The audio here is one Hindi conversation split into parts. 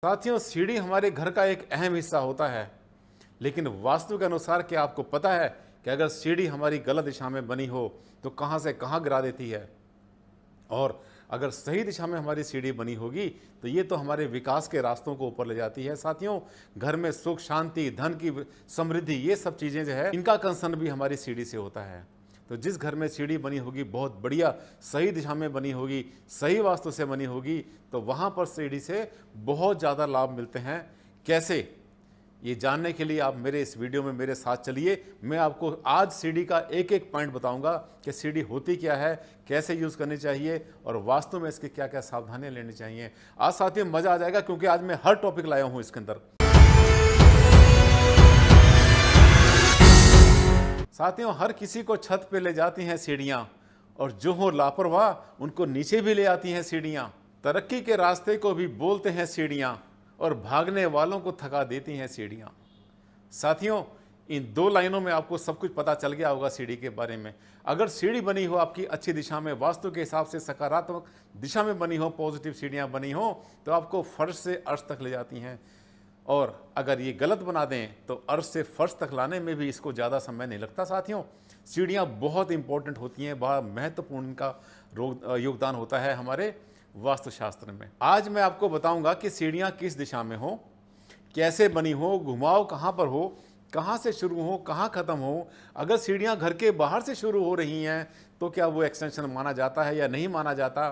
साथियों, सीढ़ी हमारे घर का एक अहम हिस्सा होता है, लेकिन वास्तु के अनुसार क्या आपको पता है कि अगर सीढ़ी हमारी गलत दिशा में बनी हो तो कहां से कहां गिरा देती है, और अगर सही दिशा में हमारी सीढ़ी बनी होगी तो ये तो हमारे विकास के रास्तों को ऊपर ले जाती है। साथियों, घर में सुख, शांति, धन की समृद्धि, ये सब चीज़ें जो है इनका कंसर्न भी हमारी सीढ़ी से होता है। तो जिस घर में सीढ़ी बनी होगी बहुत बढ़िया, सही दिशा में बनी होगी, सही वास्तु से बनी होगी, तो वहाँ पर सीढ़ी से बहुत ज़्यादा लाभ मिलते हैं। कैसे, ये जानने के लिए आप मेरे इस वीडियो में मेरे साथ चलिए। मैं आपको आज सीढ़ी का एक एक पॉइंट बताऊंगा कि सीढ़ी होती क्या है, कैसे यूज़ करनी चाहिए और वास्तु में इसकी क्या क्या सावधानियां लेनी चाहिए। आज साथियों मज़ा आ जाएगा, क्योंकि आज मैं हर टॉपिक लाया हूं इसके अंदर। साथियों, हर किसी को छत पे ले जाती हैं सीढ़ियां, और जो हो लापरवाह उनको नीचे भी ले आती हैं सीढ़ियां। तरक्की के रास्ते को भी बोलते हैं सीढ़ियां, और भागने वालों को थका देती हैं सीढ़ियां। साथियों, इन दो लाइनों में आपको सब कुछ पता चल गया होगा सीढ़ी के बारे में। अगर सीढ़ी बनी हो आपकी अच्छी दिशा में, वास्तु के हिसाब से सकारात्मक दिशा में बनी हो, पॉजिटिव सीढ़ियां बनी हो, तो आपको फर्श से अर्श तक ले जाती हैं। और अगर ये गलत बना दें तो अर्श से फर्श तक लाने में भी इसको ज़्यादा समय नहीं लगता। साथियों, सीढ़ियाँ बहुत इंपॉर्टेंट होती हैं, बड़ा महत्वपूर्ण इनका योगदान होता है हमारे वास्तुशास्त्र में। आज मैं आपको बताऊंगा कि सीढ़ियाँ किस दिशा में हो, कैसे बनी हो, घुमाव कहाँ पर हो, कहाँ से शुरू हो, कहाँ ख़त्म हो। अगर सीढ़ियाँ घर के बाहर से शुरू हो रही हैं तो क्या वो एक्सटेंशन माना जाता है या नहीं माना जाता,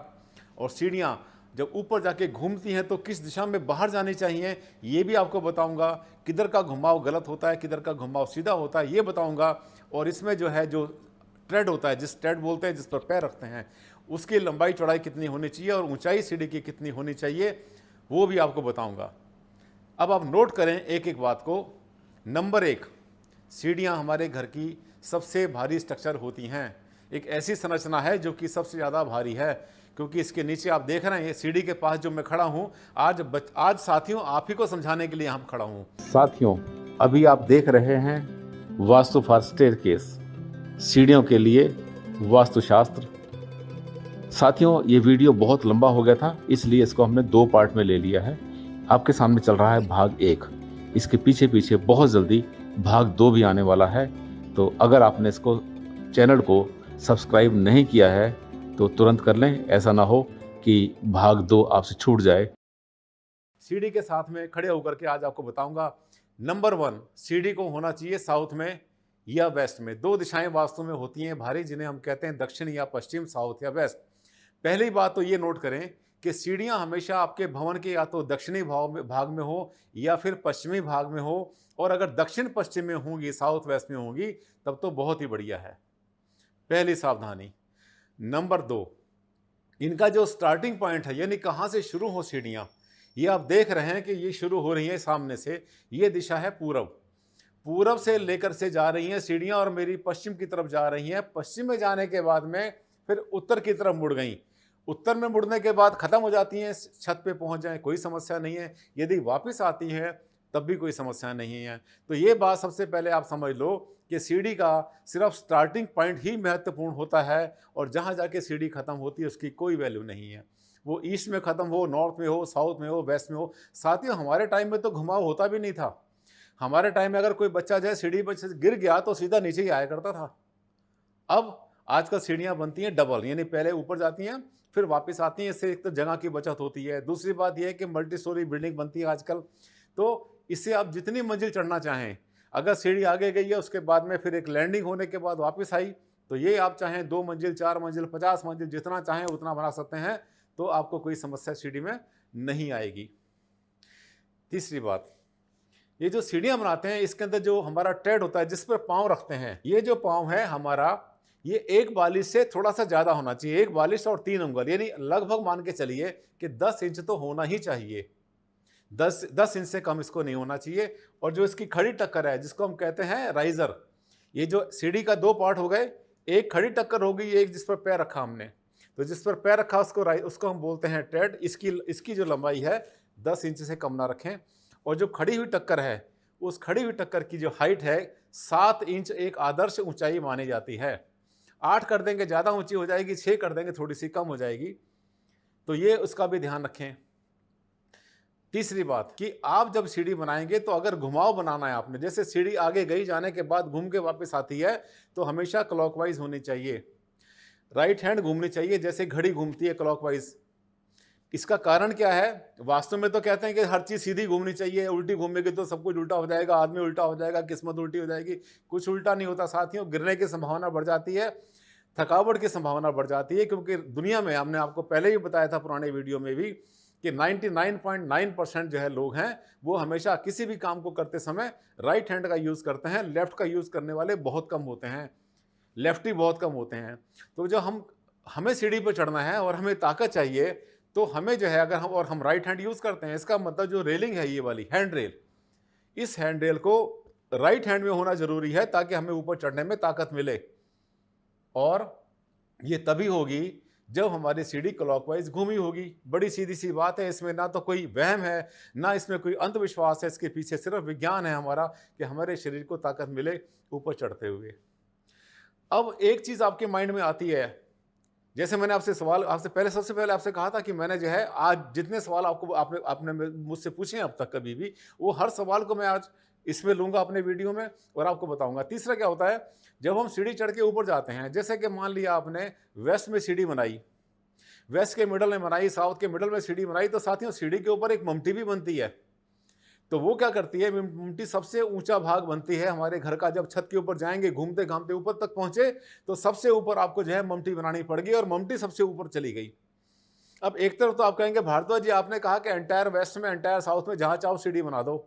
और सीढ़ियाँ जब ऊपर जाके घूमती हैं तो किस दिशा में बाहर जानी चाहिए, ये भी आपको बताऊंगा। किधर का घुमाव गलत होता है, किधर का घुमाव सीधा होता है, ये बताऊंगा। और इसमें जो है, जो ट्रेड होता है, जिस ट्रेड बोलते हैं, जिस पर पैर रखते हैं, उसकी लंबाई चौड़ाई कितनी होनी चाहिए और ऊंचाई सीढ़ी की कितनी होनी चाहिए, वो भी आपको बताऊंगा। अब आप नोट करें एक एक बात को। नंबर 1, सीढ़ियाँ हमारे घर की सबसे भारी स्ट्रक्चर होती हैं। एक ऐसी संरचना है जो कि सबसे ज़्यादा भारी है, क्योंकि इसके नीचे आप देख रहे हैं, ये सीढ़ी के पास जो मैं खड़ा हूँ, आज साथियों आप ही को समझाने के लिए यहाँ खड़ा हूँ। साथियों, अभी आप देख रहे हैं वास्तु फॉर स्टेयरकेस, सीढ़ियों के लिए वास्तुशास्त्र। साथियों, ये वीडियो बहुत लंबा हो गया था, इसलिए इसको हमने 2 पार्ट में ले लिया है। आपके सामने चल रहा है भाग 1, इसके पीछे पीछे बहुत जल्दी भाग 2 भी आने वाला है। तो अगर आपने इसको चैनल को सब्सक्राइब नहीं किया है तो तुरंत कर लें, ऐसा ना हो कि भाग 2 आपसे छूट जाए। सीढ़ी के साथ में खड़े होकर के आज आपको बताऊंगा। नंबर 1, सीढ़ी को होना चाहिए साउथ में या वेस्ट में। 2 दिशाएं वास्तु में होती हैं भारी, जिन्हें हम कहते हैं दक्षिण या पश्चिम, साउथ या वेस्ट। पहली बात तो ये नोट करें कि सीढ़ियां हमेशा आपके भवन के या तो दक्षिणी भाग में हो या फिर पश्चिमी भाग में हो, और अगर दक्षिण पश्चिम में होंगी, साउथ वेस्ट में होंगी, तब तो बहुत ही बढ़िया है। पहली सावधानी। नंबर 2, इनका जो स्टार्टिंग पॉइंट है, यानी कहाँ से शुरू हो सीढ़ियाँ, ये आप देख रहे हैं कि ये शुरू हो रही है सामने से। ये दिशा है पूरब, पूरब से लेकर से जा रही हैं सीढ़ियाँ और मेरी पश्चिम की तरफ जा रही हैं। पश्चिम में जाने के बाद में फिर उत्तर की तरफ मुड़ गई। उत्तर में मुड़ने के बाद खत्म हो जाती हैं, छत पे पहुंच जाएं कोई समस्या नहीं है। यदि वापस आती हैं तब भी कोई समस्या नहीं है। तो ये बात सबसे पहले आप समझ लो कि सीढ़ी का सिर्फ स्टार्टिंग पॉइंट ही महत्वपूर्ण होता है, और जहाँ जाके सीढ़ी खत्म होती है उसकी कोई वैल्यू नहीं है। वो ईस्ट में खत्म हो, नॉर्थ में हो, साउथ में हो, वेस्ट में हो। साथियों, हमारे टाइम में तो घुमाव होता भी नहीं था। हमारे टाइम में अगर कोई बच्चा जो है सीढ़ी पर से गिर गया तो सीधा नीचे ही आया करता था। अब आजकल सीढ़ियाँ बनती हैं डबल, यानी पहले ऊपर जाती हैं फिर वापस आती हैं। इससे एक तो जगह की बचत होती है, दूसरी बात यह है कि मल्टी स्टोरी बिल्डिंग बनती है आजकल। तो इससे आप जितनी मंजिल चढ़ना चाहें, अगर सीढ़ी आगे गई है उसके बाद में फिर एक लैंडिंग होने के बाद वापस आई, तो ये आप चाहें 2 मंजिल, 4 मंजिल, 50 मंजिल, जितना चाहें उतना बना सकते हैं। तो आपको कोई समस्या सीढ़ी में नहीं आएगी। तीसरी बात, ये जो सीढ़ियाँ बनाते हैं इसके अंदर जो हमारा ट्रेड होता है, जिस पर पाँव रखते हैं, ये जो पाँव है हमारा, ये 1 बालिश से थोड़ा सा ज़्यादा होना चाहिए। 1 बालिश और 3 उंगल, यानी लगभग मान के चलिए कि 10 इंच तो होना ही चाहिए। 10 इंच से कम इसको नहीं होना चाहिए। और जो इसकी खड़ी टक्कर है, जिसको हम कहते हैं राइजर, ये जो सीढ़ी का 2 पार्ट हो गए, एक खड़ी टक्कर होगी, एक जिस पर पैर रखा हमने, तो जिस पर पैर रखा उसको हम बोलते हैं ट्रेड। इसकी जो लंबाई है 10 इंच से कम ना रखें। और जो खड़ी हुई टक्कर है, उस खड़ी हुई टक्कर की जो हाइट है 7 इंच एक आदर्श ऊंचाई मानी जाती है। 8 कर देंगे ज़्यादा ऊंची हो जाएगी, 6 कर देंगे थोड़ी सी कम हो जाएगी। तो ये उसका भी ध्यान रखें। तीसरी बात कि आप जब सीढ़ी बनाएंगे तो अगर घुमाव बनाना है आपने, जैसे सीढ़ी आगे गई जाने के बाद घूम के वापस आती है, तो हमेशा क्लॉकवाइज होनी चाहिए, राइट हैंड घूमनी चाहिए, जैसे घड़ी घूमती है क्लॉकवाइज। इसका कारण क्या है? वास्तव में तो कहते हैं कि हर चीज़ सीधी घूमनी चाहिए, उल्टी घूमेगी तो सब कुछ उल्टा हो जाएगा, आदमी उल्टा हो जाएगा, किस्मत उल्टी हो जाएगी। कुछ उल्टा नहीं होता साथियों, गिरने की संभावना बढ़ जाती है, थकावट की संभावना बढ़ जाती है, क्योंकि दुनिया में हमने आपको पहले ही बताया था पुराने वीडियो में भी कि 99.9% जो है लोग हैं वो हमेशा किसी भी काम को करते समय राइट हैंड का यूज़ करते हैं, लेफ्ट का यूज़ करने वाले बहुत कम होते हैं, लेफ्टी बहुत कम होते हैं। तो जो हमें सीढ़ी पर चढ़ना है और हमें ताकत चाहिए, तो हमें जो है अगर हम राइट हैंड यूज़ करते हैं, इसका मतलब जो रेलिंग है ये वाली हैंड रेल, इस हैंड रेल को राइट हैंड में होना जरूरी है ताकि हमें ऊपर चढ़ने में ताकत मिले। और ये तभी होगी जब हमारी सीढ़ी क्लॉकवाइज घूमी होगी। बड़ी सीधी सी बात है, इसमें ना तो कोई वहम है, ना इसमें कोई अंधविश्वास है, इसके पीछे सिर्फ विज्ञान है हमारा कि हमारे शरीर को ताकत मिले ऊपर चढ़ते हुए। अब एक चीज़ आपके माइंड में आती है, जैसे मैंने सबसे पहले आपसे कहा था कि मैंने जो है आज जितने सवाल आपने मुझसे पूछे हैं अब तक कभी भी, वो हर सवाल को मैं आज इसमें लूंगा अपने वीडियो में और आपको बताऊंगा। तीसरा क्या होता है, जब हम सीढ़ी चढ़ के ऊपर जाते हैं, जैसे कि मान लिया आपने वेस्ट में सीढ़ी बनाई, वेस्ट के मिडल में बनाई, साउथ के मिडल में सीढ़ी बनाई, तो साथियों सीढ़ी के ऊपर एक ममटी भी बनती है। तो वो क्या करती है, ममटी सबसे ऊंचा भाग बनती है हमारे घर का। जब छत के ऊपर जाएंगे, घूमते घामते ऊपर तक पहुंचे, तो सबसे ऊपर आपको जो है ममटी बनानी पड़ेगी और ममटी सबसे ऊपर चली गई। अब एक तरफ तो आप कहेंगे भारद्वाज जी आपने कहा कि एंटायर वेस्ट में, एंटायर साउथ में, जहां चाहो सीढ़ी बना दो।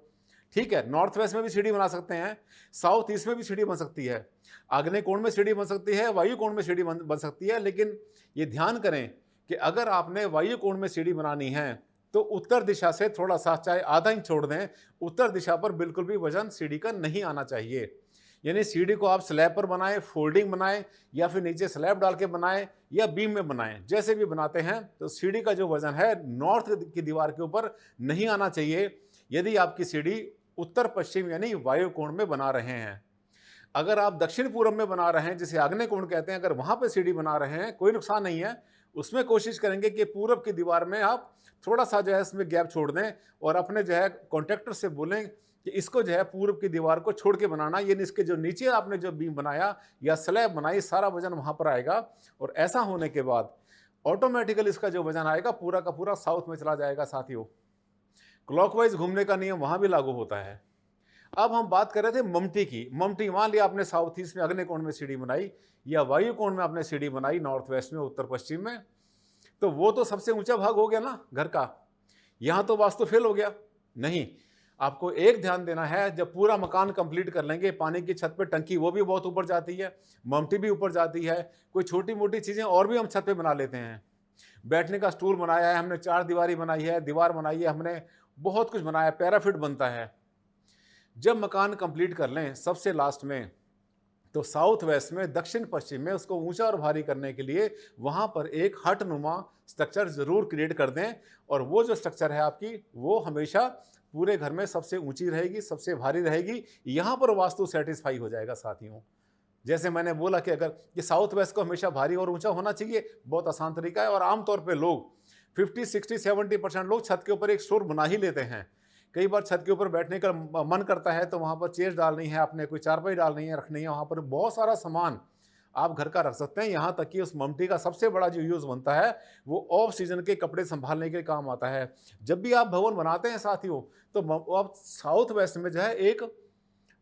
ठीक है, नॉर्थ वेस्ट में भी सीढ़ी बना सकते हैं, साउथ ईस्ट में भी सीढ़ी बन सकती है, आग्नेय कोण में सीढ़ी बन सकती है, वायु कोण में सीढ़ी बन सकती है। लेकिन ये ध्यान करें कि अगर आपने वायु कोण में सीढ़ी बनानी है तो उत्तर दिशा से थोड़ा सा, चाहे आधा इंच छोड़ दें, उत्तर दिशा पर बिल्कुल भी वजन सीढ़ी का नहीं आना चाहिए। यानी सीढ़ी को आप स्लैब पर बनाएं, फोल्डिंग बनाएं, या फिर नीचे स्लैब डाल के बनाएं, या बीम में बनाएं, जैसे भी बनाते हैं, तो सीढ़ी का जो वजन है नॉर्थ की दीवार के ऊपर नहीं आना चाहिए यदि आपकी सीढ़ी उत्तर पश्चिम यानी वायु कोण में बना रहे हैं। अगर आप दक्षिण पूर्व में बना रहे हैं, जिसे आग्नेय कोण कहते हैं, अगर वहां पर सीढ़ी बना रहे हैं, कोई नुकसान नहीं है। उसमें कोशिश करेंगे कि पूर्व की दीवार में आप थोड़ा सा जो है इसमें गैप छोड़ दें और अपने जो है कॉन्ट्रैक्टर से बोलें कि इसको जो है पूर्व की दीवार को छोड़ के बनाना, यानी इसके जो नीचे आपने जो बीम बनाया या स्लैब बनाई, सारा वजन वहां पर आएगा। और ऐसा होने के बाद ऑटोमेटिकली इसका जो वजन आएगा पूरा का पूरा साउथ में चला जाएगा। साथियों, क्लॉकवाइज घूमने का नियम वहां भी लागू होता है। अब हम बात कर रहे थे ममटी की। ममटी मान लिया आपने साउथ ईस्ट में आग्नेय कोण में सीढ़ी बनाई या वायु कोण में आपने सीढ़ी बनाई, नॉर्थ वेस्ट में, उत्तर पश्चिम में, तो वो तो सबसे ऊंचा भाग हो गया ना घर का। यहां तो वास्तु फेल हो गया। नहीं, आपको एक ध्यान देना है, जब पूरा मकान कंप्लीट कर लेंगे, पानी की छत पे टंकी वो भी बहुत ऊपर जाती है, ममटी भी ऊपर जाती है, कोई छोटी मोटी चीजें और भी हम छत पे बना लेते हैं। बैठने का स्टूल बनाया है हमने, चार दीवारी बनाई है, दीवार बनाई है हमने, बहुत कुछ बनाया, पैराफिट बनता है। जब मकान कंप्लीट कर लें सबसे लास्ट में, तो साउथ वेस्ट में, दक्षिण पश्चिम में उसको ऊंचा और भारी करने के लिए वहां पर एक हटनुमा स्ट्रक्चर जरूर क्रिएट कर दें। और वो जो स्ट्रक्चर है आपकी, वो हमेशा पूरे घर में सबसे ऊंची रहेगी, सबसे भारी रहेगी। यहां पर वास्तु सेटिस्फाई हो जाएगा। साथियों, जैसे मैंने बोला कि अगर ये साउथ वेस्ट को हमेशा भारी और ऊंचा होना चाहिए, बहुत आसान तरीका है। और आमतौर पर लोग 50, 60, 70% लोग छत के ऊपर एक स्टोर बना ही लेते हैं। कई बार छत के ऊपर बैठने का मन करता है तो वहाँ पर चेयर डालनी है, आपने कोई चारपाई डालनी है, रखनी है, वहाँ पर बहुत सारा सामान आप घर का रख सकते हैं। यहाँ तक कि उस ममटी का सबसे बड़ा जो यूज़ बनता है वो ऑफ सीजन के कपड़े संभालने के काम आता है। जब भी आप भवन बनाते हैं साथियों, तो आप साउथ वेस्ट में जो है एक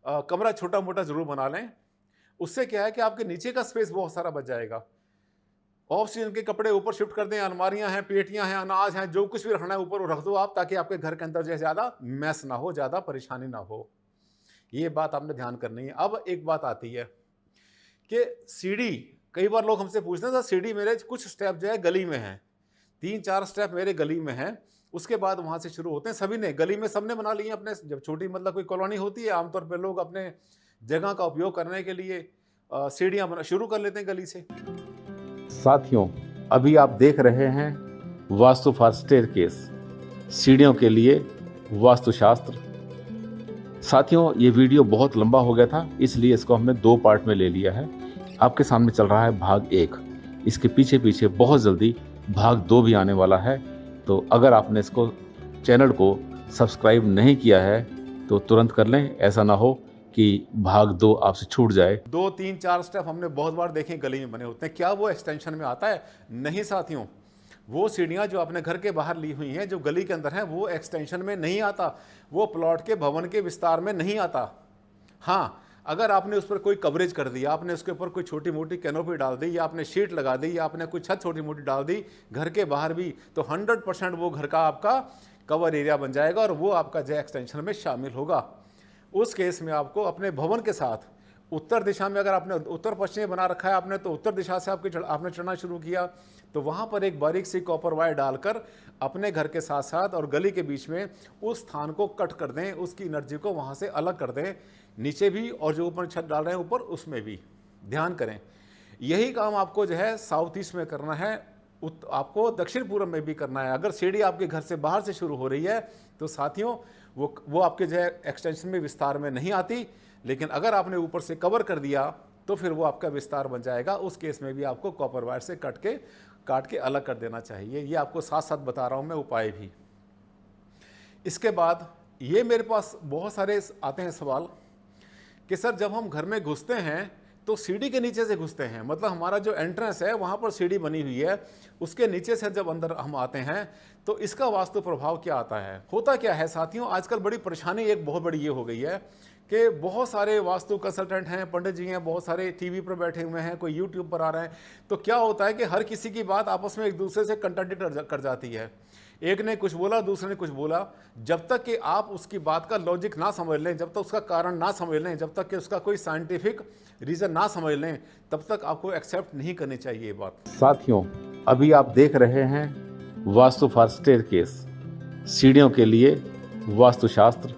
कमरा छोटा मोटा जरूर बना लें। उससे क्या है कि आपके नीचे का स्पेस बहुत सारा बच जाएगा। ऑफ सीजन के कपड़े ऊपर शिफ्ट कर दें, अलमारियां हैं, पेटियां हैं, अनाज हैं, जो कुछ भी रखना है ऊपर वो रख दो आप, ताकि आपके घर के अंदर जो है ज़्यादा मैस ना हो, ज़्यादा परेशानी ना हो। ये बात आपने ध्यान करनी है। अब एक बात आती है कि सीढ़ी, कई बार लोग हमसे पूछते हैं सर सीढ़ी मेरे कुछ स्टेप जो है गली में है, 3-4 स्टेप मेरे गली में है, उसके बाद वहाँ से शुरू होते हैं। सभी ने गली में सबने बना लिए अपने, जब छोटी मतलब कोई कॉलोनी होती है, आमतौर पर लोग अपने जगह का उपयोग करने के लिए सीढ़ियाँ शुरू कर लेते हैं गली से। साथियों, अभी आप देख रहे हैं वास्तु फॉर स्टेयरकेस, सीढ़ियों के लिए वास्तुशास्त्र। साथियों, ये वीडियो बहुत लंबा हो गया था, इसलिए इसको हमने 2 पार्ट में ले लिया है। आपके सामने चल रहा है भाग 1, इसके पीछे बहुत जल्दी भाग 2 भी आने वाला है। तो अगर आपने इसको चैनल को सब्सक्राइब नहीं किया है तो तुरंत कर लें, ऐसा ना हो कि भाग 2 आपसे छूट जाए। 2, 3, 4 स्टेप हमने बहुत बार देखे गली में बने होते हैं, क्या वो एक्सटेंशन में आता है? नहीं साथियों, वो सीढ़ियाँ जो आपने घर के बाहर ली हुई हैं, जो गली के अंदर हैं, वो एक्सटेंशन में नहीं आता, वो प्लॉट के भवन के विस्तार में नहीं आता। हाँ, अगर आपने उस पर कोई कवरेज कर दिया, आपने उसके ऊपर कोई छोटी मोटी कैनोपी डाल दी, या आपने शीट लगा दी, या आपने कोई छत छोटी मोटी डाल दी घर के बाहर भी, तो 100% वो घर का आपका कवर एरिया बन जाएगा और वो आपका जो एक्सटेंशन में शामिल होगा। उस केस में आपको अपने भवन के साथ उत्तर दिशा में, अगर आपने उत्तर पश्चिम बना रखा है आपने, तो उत्तर दिशा से आपने चढ़ना शुरू किया, तो वहाँ पर एक बारीक सी कॉपर वायर डालकर अपने घर के साथ साथ और गली के बीच में उस स्थान को कट कर दें, उसकी एनर्जी को वहाँ से अलग कर दें, नीचे भी और जो ऊपर छत डाल रहे हैं ऊपर उसमें भी ध्यान करें। यही काम आपको जो है साउथ ईस्ट में करना है, आपको दक्षिण पूर्व में भी करना है। अगर सीढ़ी आपके घर से बाहर से शुरू हो रही है तो साथियों वो आपके जो है एक्सटेंशन में विस्तार में नहीं आती, लेकिन अगर आपने ऊपर से कवर कर दिया तो फिर वो आपका विस्तार बन जाएगा। उस केस में भी आपको कॉपर वायर से काट के अलग कर देना चाहिए। ये आपको साथ साथ बता रहा हूँ मैं उपाय भी। इसके बाद ये मेरे पास बहुत सारे आते हैं सवाल कि सर जब हम घर में घुसते हैं तो सीढ़ी के नीचे से घुसते हैं, मतलब हमारा जो एंट्रेंस है वहाँ पर सीढ़ी बनी हुई है, उसके नीचे से जब अंदर हम आते हैं तो इसका वास्तु प्रभाव क्या आता है? होता क्या है साथियों, आजकल बड़ी परेशानी एक बहुत बड़ी ये हो गई है कि बहुत सारे वास्तु कंसल्टेंट हैं, पंडित जी हैं, बहुत सारे टीवी पर बैठे हुए हैं, कोई यूट्यूब पर आ रहे हैं, तो क्या होता है कि हर किसी की बात आपस में एक दूसरे से कंट्राडिक्ट कर जाती है। एक ने कुछ बोला, दूसरे ने कुछ बोला। जब तक कि आप उसकी बात का लॉजिक ना समझ लें, जब तक उसका कारण ना समझ लें, जब तक कि उसका कोई साइंटिफिक रीज़न ना समझ लें, तब तक आपको एक्सेप्ट नहीं करनी चाहिए ये बात। साथियों, अभी आप देख रहे हैं वास्तु फॉर स्टेयरकेस, सीढ़ियों के लिए वास्तुशास्त्र।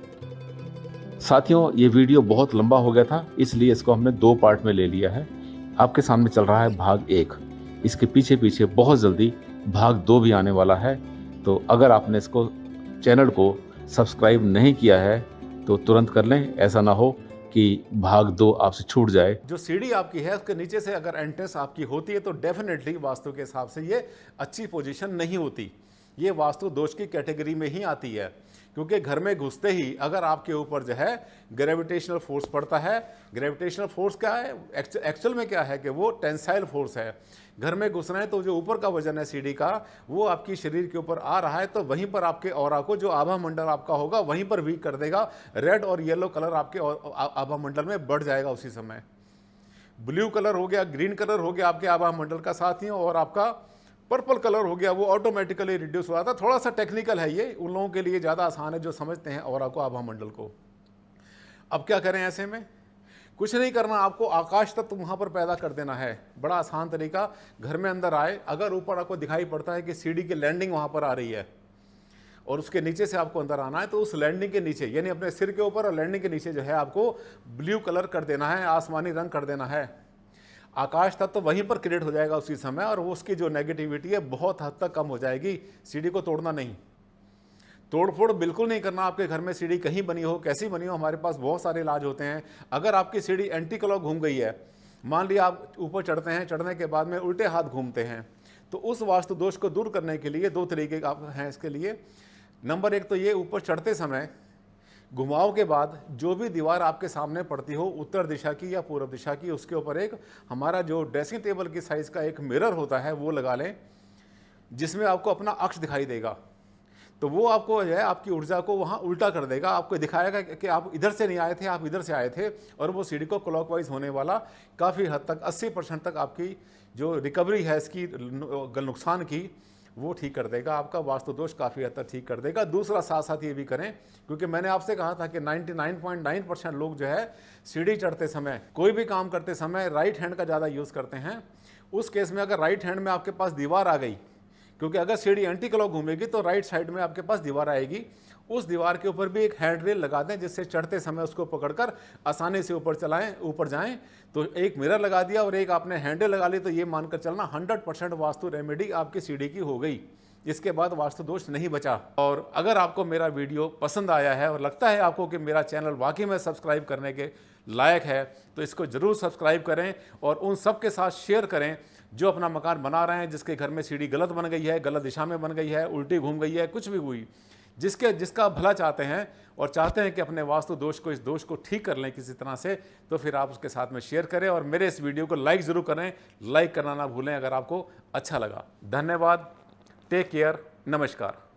साथियों, ये वीडियो बहुत लंबा हो गया था, इसलिए इसको हमने 2 पार्ट में ले लिया है। आपके सामने चल रहा है भाग 1, इसके पीछे पीछे बहुत जल्दी भाग 2 भी आने वाला है। तो अगर आपने इसको चैनल को सब्सक्राइब नहीं किया है तो तुरंत कर लें, ऐसा ना हो कि भाग 2 आपसे छूट जाए। जो सीढ़ी आपकी है उसके नीचे से अगर एंट्रेंस आपकी होती है तो डेफिनेटली वास्तु के हिसाब से ये अच्छी पोजीशन नहीं होती, ये वास्तु दोष की कैटेगरी में ही आती है। क्योंकि घर में घुसते ही अगर आपके ऊपर जो है ग्रेविटेशनल फोर्स पड़ता है, ग्रेविटेशनल फोर्स क्या है एक्चुअल में, क्या है कि वो टेंसाइल फोर्स है। घर में घुस रहे हैं तो जो ऊपर का वजन है सीढ़ी का वो आपकी शरीर के ऊपर आ रहा है, तो वहीं पर आपके ऑरा को, जो आभा मंडल आपका होगा, वहीं पर वीक कर देगा। रेड और येलो कलर आपके आभा मंडल में बढ़ जाएगा उसी समय। ब्लू कलर हो गया, ग्रीन कलर हो गया आपके आभा मंडल का साथियों, और आपका पर्पल कलर हो गया, वो ऑटोमेटिकली रिड्यूस हो जाता है। थोड़ा सा टेक्निकल है ये, उन लोगों के लिए ज़्यादा आसान है जो समझते हैं ऑरा को, आभा मंडल को। अब क्या करें ऐसे में? कुछ नहीं करना, आपको आकाश तत्व वहाँ पर पैदा कर देना है। बड़ा आसान तरीका, घर में अंदर आए, अगर ऊपर आपको दिखाई पड़ता है कि सीढ़ी की लैंडिंग वहाँ पर आ रही है और उसके नीचे से आपको अंदर आना है, तो उस लैंडिंग के नीचे, यानी अपने सिर के ऊपर और लैंडिंग के नीचे जो है आपको ब्लू कलर कर देना है, आसमानी रंग कर देना है। आकाश तत्व तो वहीं पर क्रिएट हो जाएगा उसी समय, और वो उसकी जो नेगेटिविटी है बहुत हद तक कम हो जाएगी। सीढ़ी को तोड़ना नहीं, तोड़फोड़ बिल्कुल नहीं करना। आपके घर में सीढ़ी कहीं बनी हो, कैसी बनी हो, हमारे पास बहुत सारे इलाज होते हैं। अगर आपकी सीढ़ी एंटी क्लॉक घूम गई है, मान लिया आप ऊपर चढ़ते हैं, चढ़ने के बाद में उल्टे हाथ घूमते हैं, तो उस वास्तु दोष को दूर करने के लिए 2 तरीके आप हैं इसके लिए। नंबर 1 तो ये, ऊपर चढ़ते समय घुमाव के बाद जो भी दीवार आपके सामने पड़ती हो, उत्तर दिशा की या पूर्व दिशा की, उसके ऊपर एक हमारा जो ड्रेसिंग टेबल की साइज़ का एक मिरर होता है वो लगा लें, जिसमें आपको अपना अक्ष दिखाई देगा। तो वो आपको जो है आपकी ऊर्जा को वहाँ उल्टा कर देगा, आपको दिखाएगा कि आप इधर से नहीं आए थे, आप इधर से आए थे, और वो सीढ़ी को क्लॉकवाइज होने वाला काफ़ी हद तक 80% तक आपकी जो रिकवरी है इसकी नुकसान की, वो ठीक कर देगा। आपका वास्तु दोष काफ़ी हद तक ठीक कर देगा। दूसरा साथ साथ ये भी करें, क्योंकि मैंने आपसे कहा था कि 99.9% लोग जो है सीढ़ी चढ़ते समय, कोई भी काम करते समय राइट हैंड का ज़्यादा यूज़ करते हैं। उस केस में अगर राइट हैंड में आपके पास दीवार आ गई, क्योंकि अगर सीढ़ी एंटी क्लॉक घूमेगी तो राइट साइड में आपके पास दीवार आएगी, उस दीवार के ऊपर भी एक हैंड रेल लगा दें, जिससे चढ़ते समय उसको पकड़कर आसानी से ऊपर जाएं। तो एक मिरर लगा दिया और एक आपने हैंडल लगा ली, तो ये मानकर चलना 100% वास्तु रेमेडी आपकी सीढ़ी की हो गई। इसके बाद वास्तु दोष नहीं बचा। और अगर आपको मेरा वीडियो पसंद आया है और लगता है आपको कि मेरा चैनल वाकई में सब्सक्राइब करने के लायक है, तो इसको ज़रूर सब्सक्राइब करें और उन सब के साथ शेयर करें जो अपना मकान बना रहे हैं, जिसके घर में सीढ़ी गलत बन गई है, गलत दिशा में बन गई है, उल्टी घूम गई है, कुछ भी हुई। जिसका भला चाहते हैं और चाहते हैं कि अपने वास्तु दोष को, इस दोष को ठीक कर लें किसी तरह से, तो फिर आप उसके साथ में शेयर करें और मेरे इस वीडियो को लाइक ज़रूर करें। लाइक करना ना भूलें अगर आपको अच्छा लगा। धन्यवाद। Take care. नमस्कार।